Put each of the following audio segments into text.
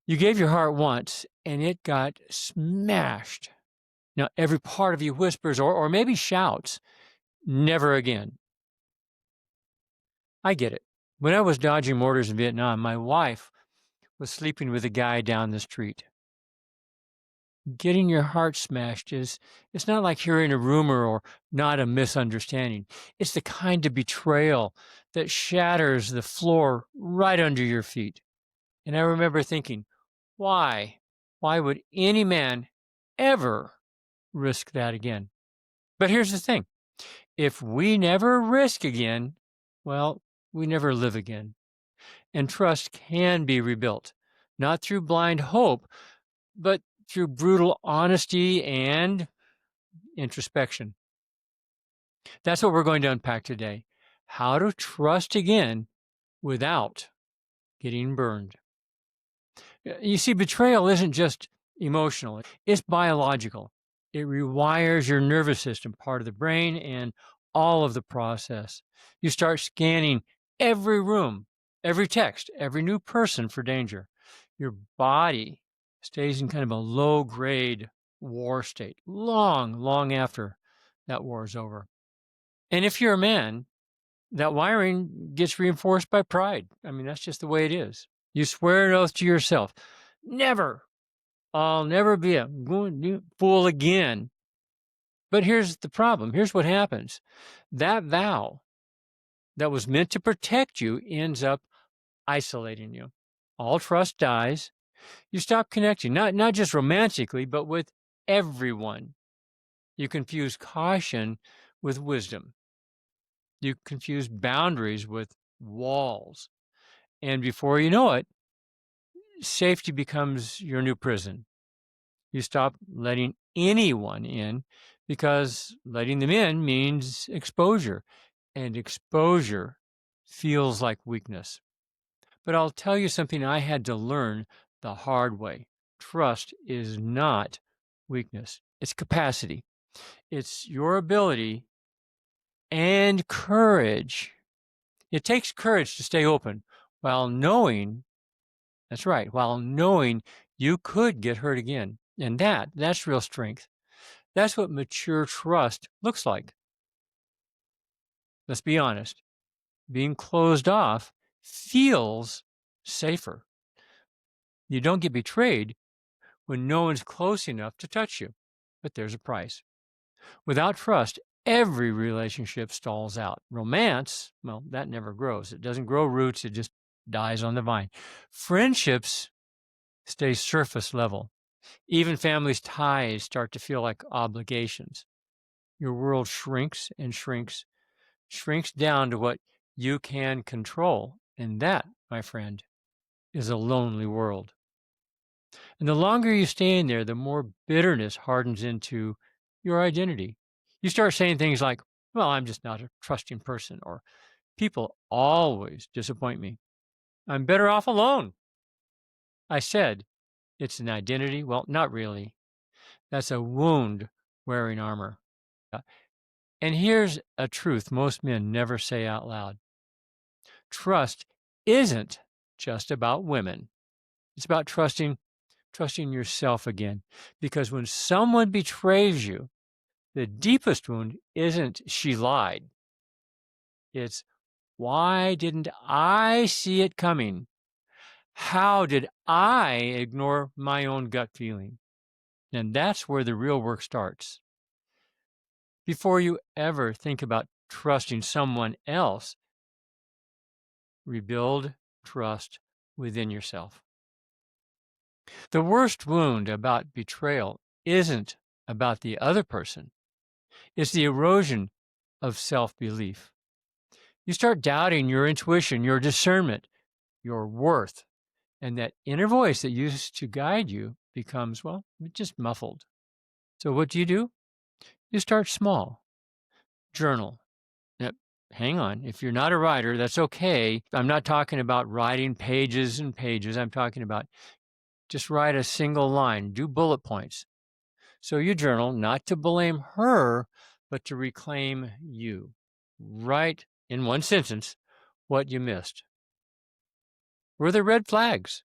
You gave your heart once and it got smashed. Now, every part of you whispers or maybe shouts, never again. I get it. When I was dodging mortars in Vietnam, my wife was sleeping with a guy down the street. Getting your heart smashed it's not like hearing a rumor or not a misunderstanding. It's the kind of betrayal that shatters the floor right under your feet. And I remember thinking, why? Why would any man ever risk that again? But here's the thing. If we never risk again, well, we never live again. And trust can be rebuilt, not through blind hope, but through brutal honesty and introspection. That's what we're going to unpack today. How to trust again without getting burned. You see, betrayal isn't just emotional, it's biological. It rewires your nervous system, part of the brain, and all of the process. You start scanning every room, every text, every new person for danger. Your body stays in kind of a low grade war state long after that war is over. And if you're a man, that wiring gets reinforced by pride. I mean, that's just the way it is. You swear an oath to yourself, never, I'll never be a fool again. But here's the problem. Here's what happens. That vow that was meant to protect you ends up isolating you. All trust dies. You stop connecting, not just romantically, but with everyone. You confuse caution with wisdom. You confuse boundaries with walls. And before you know it, safety becomes your new prison. You stop letting anyone in because letting them in means exposure, and exposure feels like weakness. But I'll tell you something I had to learn the hard way. Trust is not weakness, it's capacity. It's your ability and courage. It takes courage to stay open while knowing, that's right, while knowing you could get hurt again. And that's real strength. That's what mature trust looks like. Let's be honest. Being closed off feels safer. You don't get betrayed when no one's close enough to touch you, but there's a price. Without trust, every relationship stalls out. Romance, well, that never grows. It doesn't grow roots, it just dies on the vine. Friendships stay surface level. Even families' ties start to feel like obligations. Your world shrinks and shrinks down to what you can control. And that, my friend, is a lonely world. And the longer you stay in there, the more bitterness hardens into your identity. You start saying things like, well, I'm just not a trusting person, or people always disappoint me. I'm better off alone. I said, it's an identity. Well, not really. That's a wound wearing armor. And here's a truth most men never say out loud. Trust isn't just about women. It's about trusting yourself again. Because when someone betrays you, the deepest wound isn't she lied. It's why didn't I see it coming? How did I ignore my own gut feeling? And that's where the real work starts. Before you ever think about trusting someone else, rebuild trust within yourself. The worst wound about betrayal isn't about the other person. It's the erosion of self-belief. You start doubting your intuition, your discernment, your worth, and that inner voice that used to guide you becomes, well, just muffled. So what do? You start small. Journal. Now, hang on. If you're not a writer, that's okay. I'm not talking about writing pages and pages. I'm talking about just write a single line. Do bullet points. So you journal not to blame her, but to reclaim you. Write in one sentence what you missed. Were there red flags?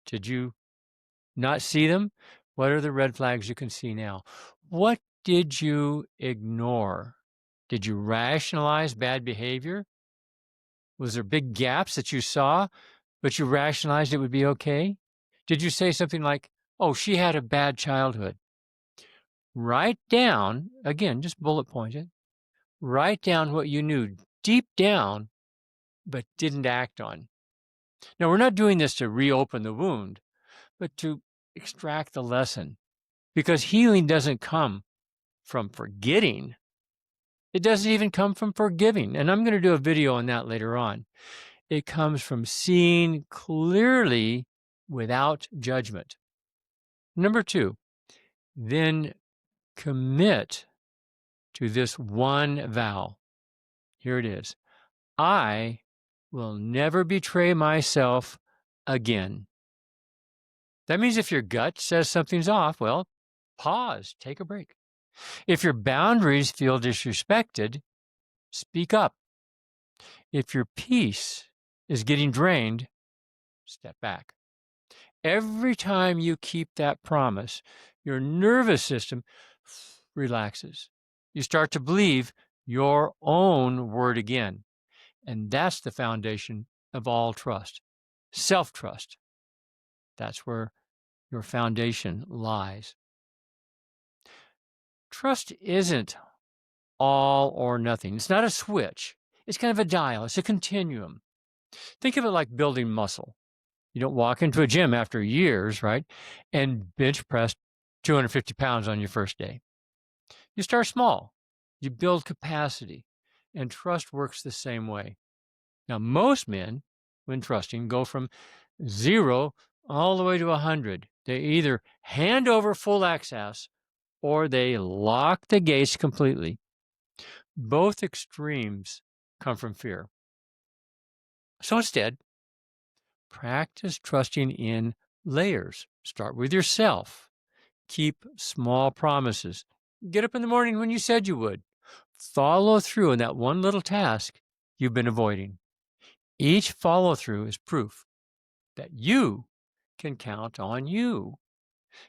Did you not see them? What are the red flags you can see now? What did you ignore? Did you rationalize bad behavior? Was there big gaps that you saw, but you rationalized it would be okay? Did you say something like, oh, she had a bad childhood? Write down, again, just bullet point it, write down what you knew deep down, but didn't act on. Now, we're not doing this to reopen the wound, but to extract the lesson, because healing doesn't come from forgetting. It doesn't even come from forgiving. And I'm going to do a video on that later on. It comes from seeing clearly without judgment. Number 2, then commit to this one vow. Here it is. I will never betray myself again. That means if your gut says something's off, well, pause, take a break. If your boundaries feel disrespected, speak up. If your peace is getting drained, step back. Every time you keep that promise, your nervous system relaxes. You start to believe your own word again. And that's the foundation of all trust. Self-trust. That's where your foundation lies. Trust isn't all or nothing. It's not a switch. It's kind of a dial. It's a continuum. Think of it like building muscle. You don't walk into a gym after years, right, and bench press 250 pounds on your first day. You start small. You build capacity, and trust works the same way. Now, most men, when trusting, go from 0 all the way to 100. They either hand over full access or they lock the gates completely. Both extremes come from fear. So instead, practice trusting in layers. Start with yourself. Keep small promises. Get up in the morning when you said you would. Follow through on that one little task you've been avoiding. Each follow through is proof that you can count on you.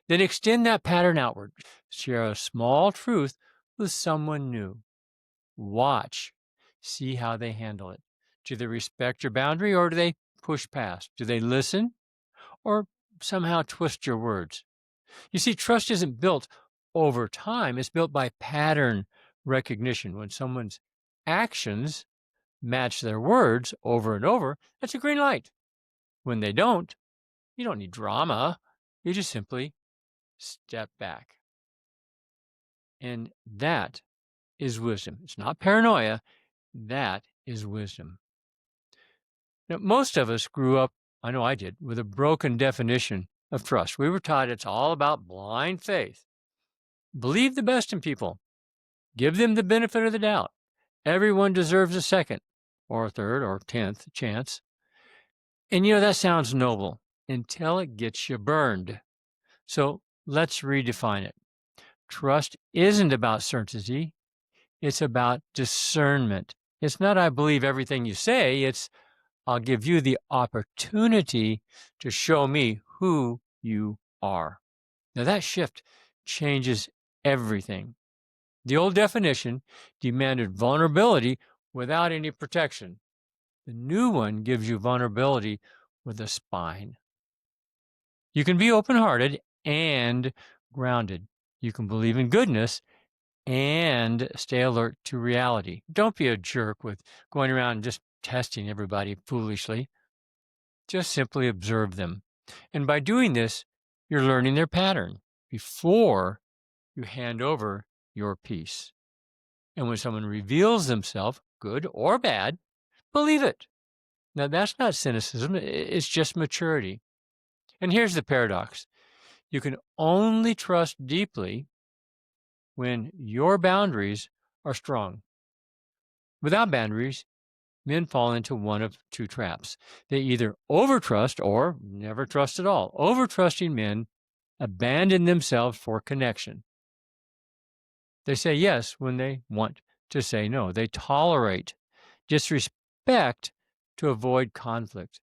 Then extend that pattern outward. Share a small truth with someone new. Watch. See how they handle it. Do they respect your boundary or do they push past? Do they listen or somehow twist your words? You see, trust isn't built over time. It's built by pattern recognition. When someone's actions match their words over and over, that's a green light. When they don't, you don't need drama. You just simply step back. And that is wisdom. It's not paranoia. That is wisdom. Now, most of us grew up, I know I did, with a broken definition of trust. We were taught it's all about blind faith. Believe the best in people. Give them the benefit of the doubt. Everyone deserves a second or a third or 10th chance. And that sounds noble until it gets you burned. So let's redefine it. Trust isn't about certainty. It's about discernment. It's not, I believe everything you say. It's, I'll give you the opportunity to show me who you are. Now that shift changes everything. The old definition demanded vulnerability without any protection. The new one gives you vulnerability with a spine. You can be open-hearted and grounded. You can believe in goodness and stay alert to reality. Don't be a jerk with going around and just testing everybody foolishly. Just simply observe them. And by doing this, you're learning their pattern before you hand over your peace. And when someone reveals themselves, good or bad, believe it. Now, that's not cynicism. It's just maturity. And here's the paradox. You can only trust deeply when your boundaries are strong. Without boundaries, men fall into one of two traps. They either overtrust or never trust at all. Overtrusting men abandon themselves for connection. They say yes when they want to say no. They tolerate disrespect to avoid conflict.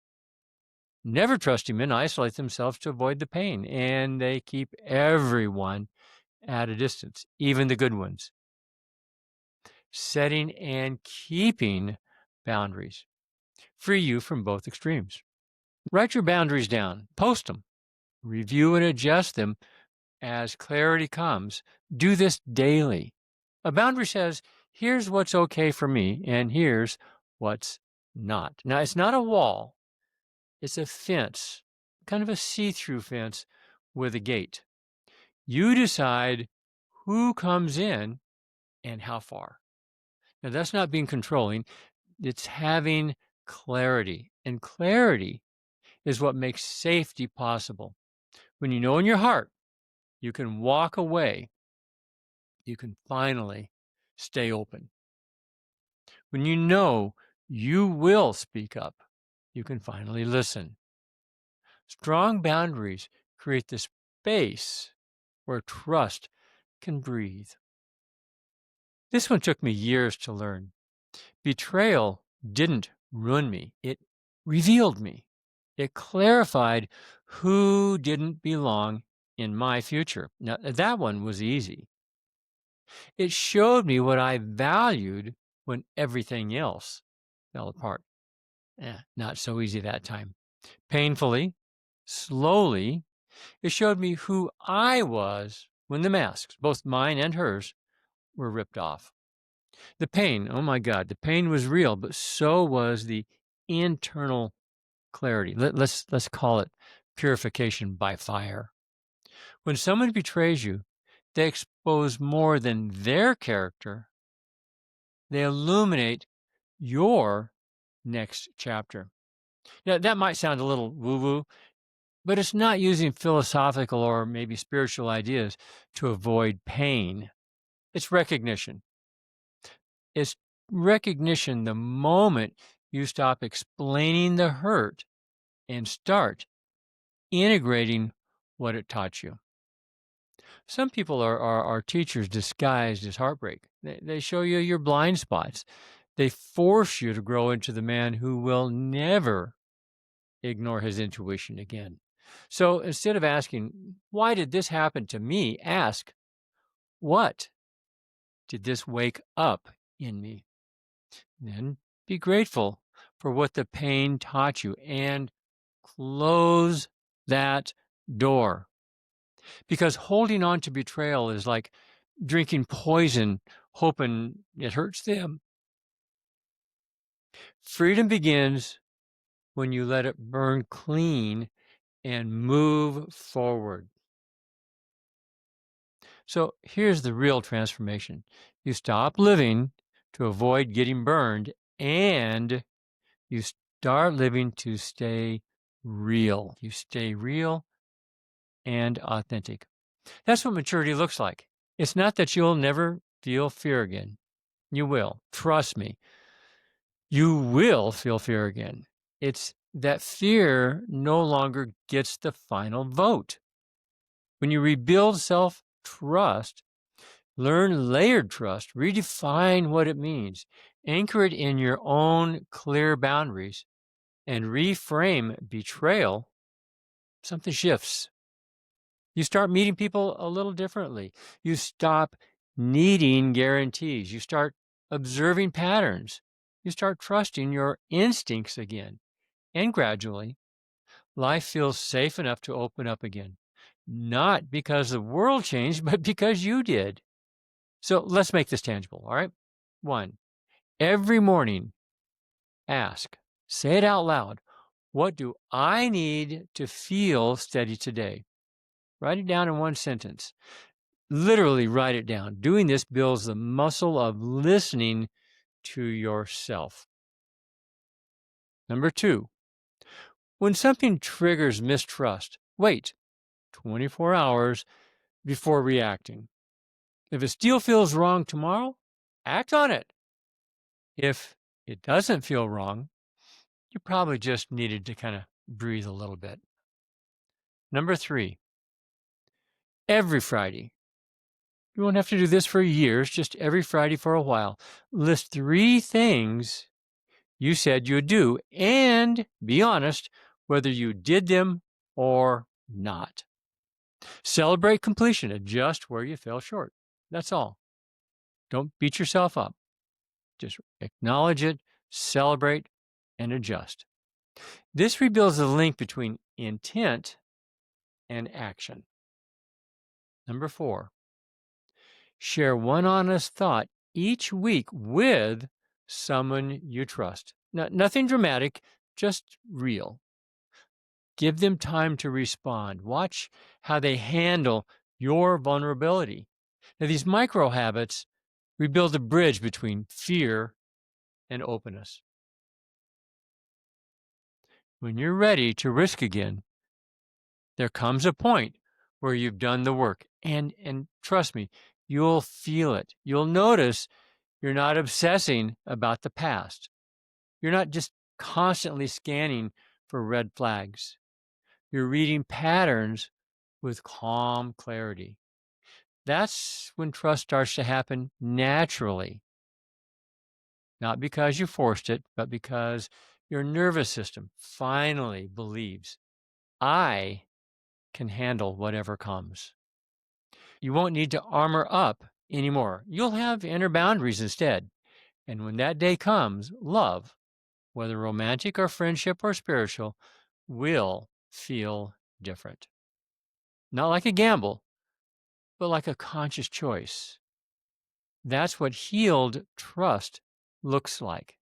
never trusting men isolate themselves to avoid the pain, and they keep everyone at a distance, even the good ones. Setting and keeping boundaries free you from both extremes. Write your boundaries down, post them, review and adjust them as clarity comes. Do this daily. A boundary says, here's what's okay for me, and here's what's not. Now, it's not a wall, it's a fence, kind of a see-through fence with a gate. You decide who comes in and how far. Now, that's not being controlling, it's having clarity. And clarity is what makes safety possible. When you know in your heart, you can walk away, you can finally stay open. When you know you will speak up, you can finally listen. Strong boundaries create the space where trust can breathe. This one took me years to learn. Betrayal didn't ruin me, it revealed me. It clarified who didn't belong in my future. Now, that one was easy. It showed me what I valued when everything else fell apart. Not so easy that time. Painfully, slowly, it showed me who I was when the masks, both mine and hers, were ripped off. The pain, oh my God, the pain was real, but so was the internal clarity. Let's call it purification by fire. When someone betrays you, they expose more than their character. They illuminate your next chapter. Now, that might sound a little woo-woo, but it's not using philosophical or maybe spiritual ideas to avoid pain. It's recognition. It's recognition the moment you stop explaining the hurt and start integrating what it taught you. Some people are teachers disguised as heartbreak. They show you your blind spots. They force you to grow into the man who will never ignore his intuition again. So instead of asking, why did this happen to me? Ask, what did this wake up in me? Then be grateful for what the pain taught you and close that door. Because holding on to betrayal is like drinking poison, hoping it hurts them. Freedom begins when you let it burn clean and move forward. So here's the real transformation. You stop living to avoid getting burned, and you start living to stay real. You stay real and authentic. That's what maturity looks like. It's not that you'll never feel fear again. You will. Trust me. You will feel fear again. It's that fear no longer gets the final vote. When you rebuild self-trust, learn layered trust, redefine what it means, anchor it in your own clear boundaries, and reframe betrayal, something shifts. You start meeting people a little differently. You stop needing guarantees. You start observing patterns. You start trusting your instincts again. And gradually, life feels safe enough to open up again. Not because the world changed, but because you did. So let's make this tangible, all right? 1, every morning, ask, say it out loud, what do I need to feel steady today? Write it down in one sentence. Literally write it down. Doing this builds the muscle of listening to yourself. Number 2, when something triggers mistrust, wait 24 hours before reacting. If it still feels wrong tomorrow, act on it. If it doesn't feel wrong, you probably just needed to kind of breathe a little bit. Number 3, every Friday, you won't have to do this for years, just every Friday for a while, list 3 things you said you'd do and be honest whether you did them or not. Celebrate completion, adjust where you fell short. That's all. Don't beat yourself up. Just acknowledge it, celebrate, and adjust. This rebuilds the link between intent and action. Number 4, share one honest thought each week with someone you trust. Nothing dramatic, just real. Give them time to respond. Watch how they handle your vulnerability. Now, these micro habits rebuild a bridge between fear and openness. When you're ready to risk again, there comes a point where you've done the work. And trust me, you'll feel it. You'll notice you're not obsessing about the past. You're not just constantly scanning for red flags. You're reading patterns with calm clarity. That's when trust starts to happen naturally. Not because you forced it, but because your nervous system finally believes, I can handle whatever comes. You won't need to armor up anymore. You'll have inner boundaries instead. And when that day comes, love, whether romantic or friendship or spiritual, will feel different. Not like a gamble, but like a conscious choice. That's what healed trust looks like.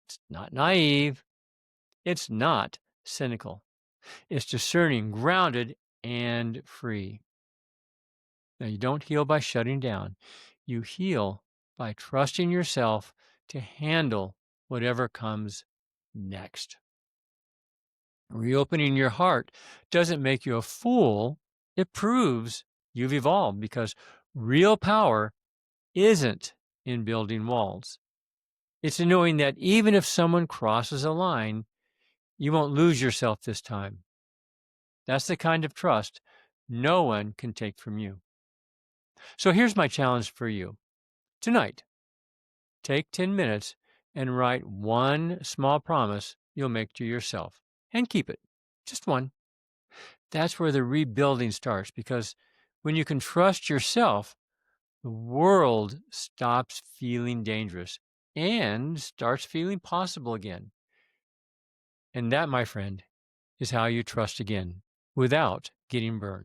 It's not naive. It's not cynical. It's discerning, grounded, and free. Now, you don't heal by shutting down. You heal by trusting yourself to handle whatever comes next. Reopening your heart doesn't make you a fool. It proves you've evolved, because real power isn't in building walls. It's in knowing that even if someone crosses a line, you won't lose yourself this time. That's the kind of trust no one can take from you. So here's my challenge for you. Tonight, take 10 minutes and write one small promise you'll make to yourself, and keep it. Just one. That's where the rebuilding starts, because when you can trust yourself, the world stops feeling dangerous and starts feeling possible again. And that, my friend, is how you trust again without getting burned.